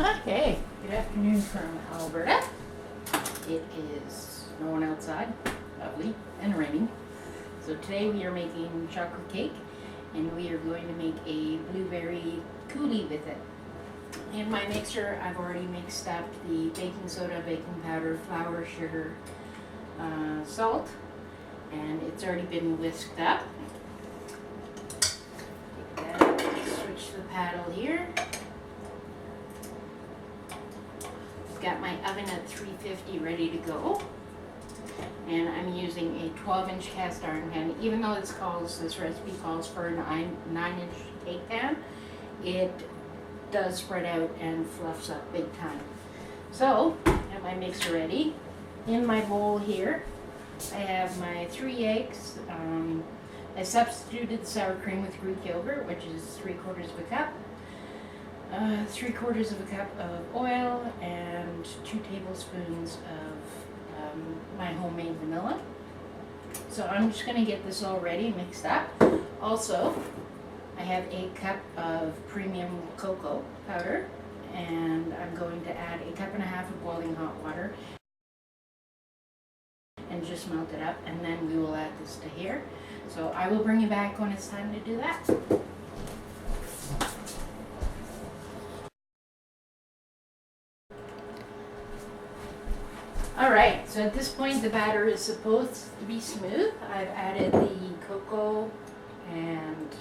Okay, good afternoon from Alberta. It is snowing outside, lovely, and raining. So today we are making chocolate cake, and we are going to make a blueberry coulis with it. In my mixer, I've already mixed up the baking soda, baking powder, flour, sugar, salt, and it's already been whisked up. Take that, switch the paddle here. Got my oven at 350 ready to go, and I'm using a 12-inch cast iron pan. Even though this recipe calls for a 9-inch cake pan, it does spread out and fluffs up big time. So I have my mixer ready. In my bowl here I have my 3 eggs. I substituted sour cream with Greek yogurt, which is 3/4 of a cup. 3/4 of a cup of oil and 2 tablespoons of my homemade vanilla. So I'm just going to get this all ready, mixed up. Also, I have a cup of premium cocoa powder, and I'm going to add a 1.5 cups of boiling hot water and just melt it up, and then we will add this to here. So I will bring you back when it's time to do that. Alright, so at this point the batter is supposed to be smooth. I've added the cocoa and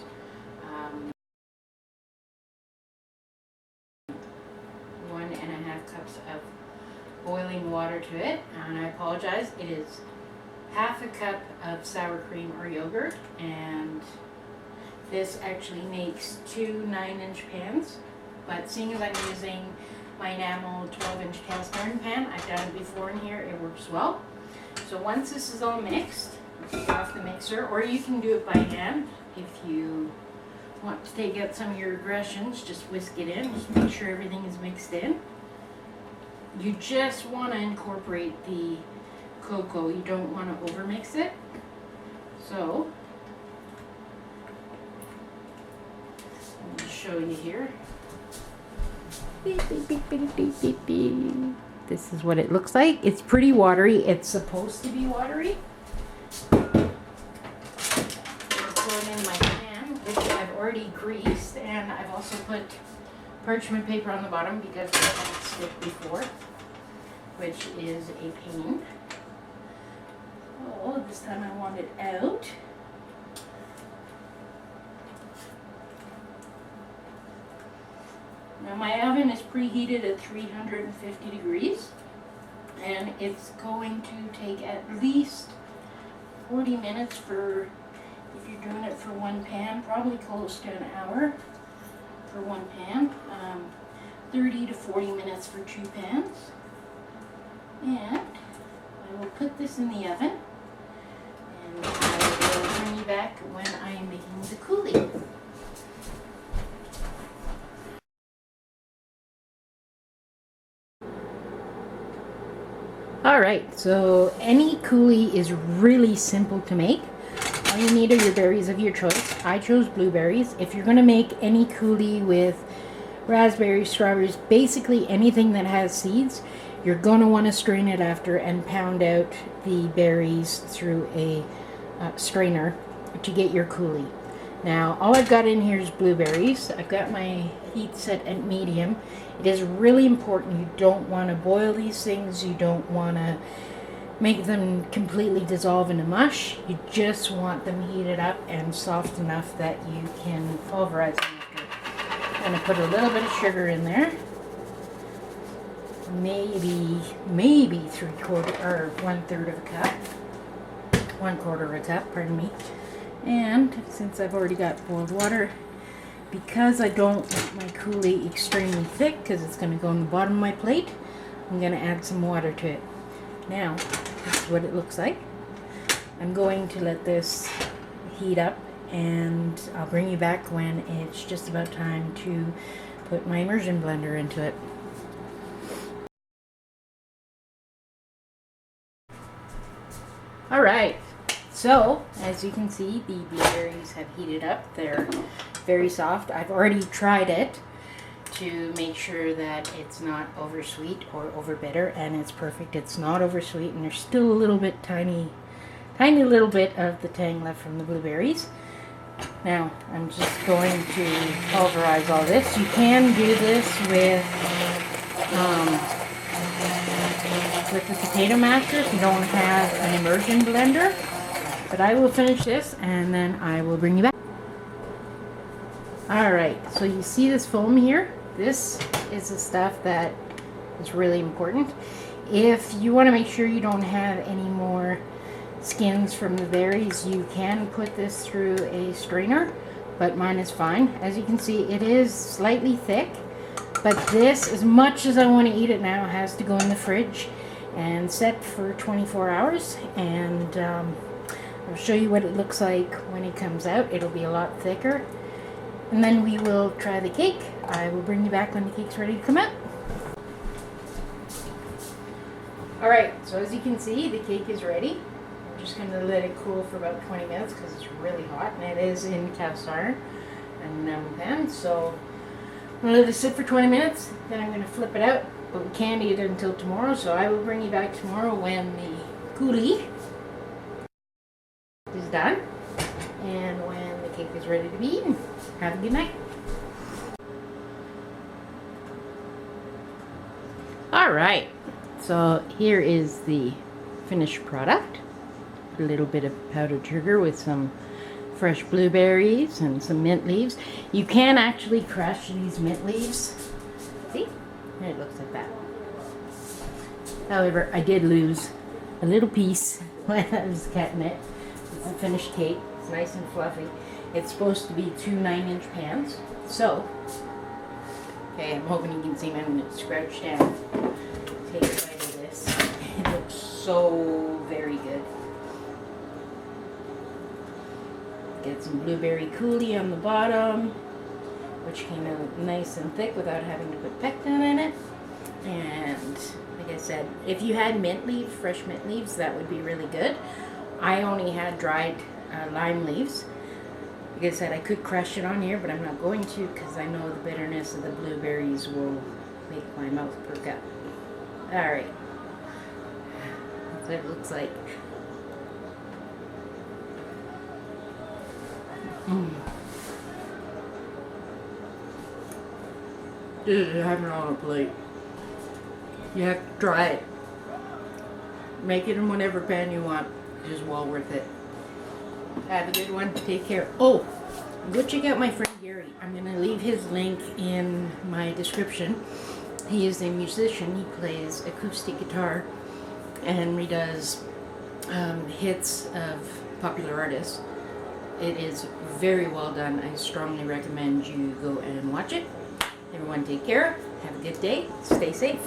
1.5 cups of boiling water to it. And I apologize, it is 1/2 cup of sour cream or yogurt, and this actually makes 2 9-inch pans. But seeing as I'm using my enamel 12-inch cast iron pan, I've done it before in here, it works well. So once this is all mixed, take it off the mixer, or you can do it by hand if you want to take out some of your aggressions. Just whisk it in, just make sure everything is mixed in. You just want to incorporate the cocoa, you don't want to overmix it. So I'm going to show you here. This is what it looks like. It's pretty watery. It's supposed to be watery. I'm pour it in my pan, which I've already greased, and I've also put parchment paper on the bottom because I had it stick before, which is a pain. Oh, this time I want it out. Now my oven is preheated at 350 degrees, and it's going to take at least 40 minutes for, if you're doing it for one pan, probably close to an hour for one pan, 30 to 40 minutes for 2 pans. And I will put this in the oven, and I will bring you back when I am making the coulis. Alright, so any coulis is really simple to make. All you need are your berries of your choice. I chose blueberries. If you're going to make any coulis with raspberries, strawberries, basically anything that has seeds, you're going to want to strain it after and pound out the berries through a strainer to get your coulis. Now, all I've got in here is blueberries. I've got my heat set at medium. It is really important. You don't want to boil these things. You don't want to make them completely dissolve into mush. You just want them heated up and soft enough that you can pulverize them after. I'm going to put a little bit of sugar in there. Maybe 3/4 or 1/3 of a cup. 1/4 of a cup, pardon me. And since I've already got boiled water, because I don't want my coulis extremely thick, because it's going to go on the bottom of my plate, I'm going to add some water to it. Now, this is what it looks like. I'm going to let this heat up, and I'll bring you back when it's just about time to put my immersion blender into it. Alright, so as you can see, the blueberries have heated up. They're very soft. I've already tried it to make sure that it's not over sweet or over bitter, and it's perfect. It's not over sweet, and there's still a little bit tiny little bit of the tang left from the blueberries. Now I'm just going to pulverize all this. You can do this with the potato masher if you don't have an immersion blender. But I will finish this and then I will bring you back. Alright, so you see this foam here? This is the stuff that is really important. If you want to make sure you don't have any more skins from the berries, you can put this through a strainer, but mine is fine. As you can see, it is slightly thick, but this, as much as I want to eat it now, has to go in the fridge and set for 24 hours, and I'll show you what it looks like when it comes out. It'll be a lot thicker, and then we will try the cake. I will bring you back when the cake's ready to come out. Alright, so as you can see, the cake is ready. I'm just going to let it cool for about 20 minutes because it's really hot, and it is in cast iron and pan. So I'm going to let it sit for 20 minutes, then I'm going to flip it out. But we can't eat it until tomorrow, so I will bring you back tomorrow when the coulis is done and when the cake is ready to be eaten. Have a good night. Alright, so here is the finished product. A little bit of powdered sugar with some fresh blueberries and some mint leaves. You can actually crush these mint leaves. See? And it looks like that. However, I did lose a little piece when I was cutting it. It's a finished cake. It's nice and fluffy. It's supposed to be 2 9-inch pans. So, okay, I'm hoping you can see me. I'm going to scratch down. Take a bite of this. It looks so very good. Get some blueberry coulis on the bottom, which came out nice and thick without having to put pectin in it. And like I said, if you had mint leaves, fresh mint leaves, that would be really good. I only had dried lime leaves. Like I said, I could crush it on here, but I'm not going to because I know the bitterness of the blueberries will make my mouth perk up. Alright, that's what it looks like. This is having it on a plate. You have to try it. Make it in whatever pan you want. It is well worth it. Have a good one. Take care. Oh, go check out my friend Gary. I'm going to leave his link in my description. He is a musician. He plays acoustic guitar and redoes hits of popular artists. It is very well done. I strongly recommend you go and watch it. Everyone take care. Have a good day. Stay safe.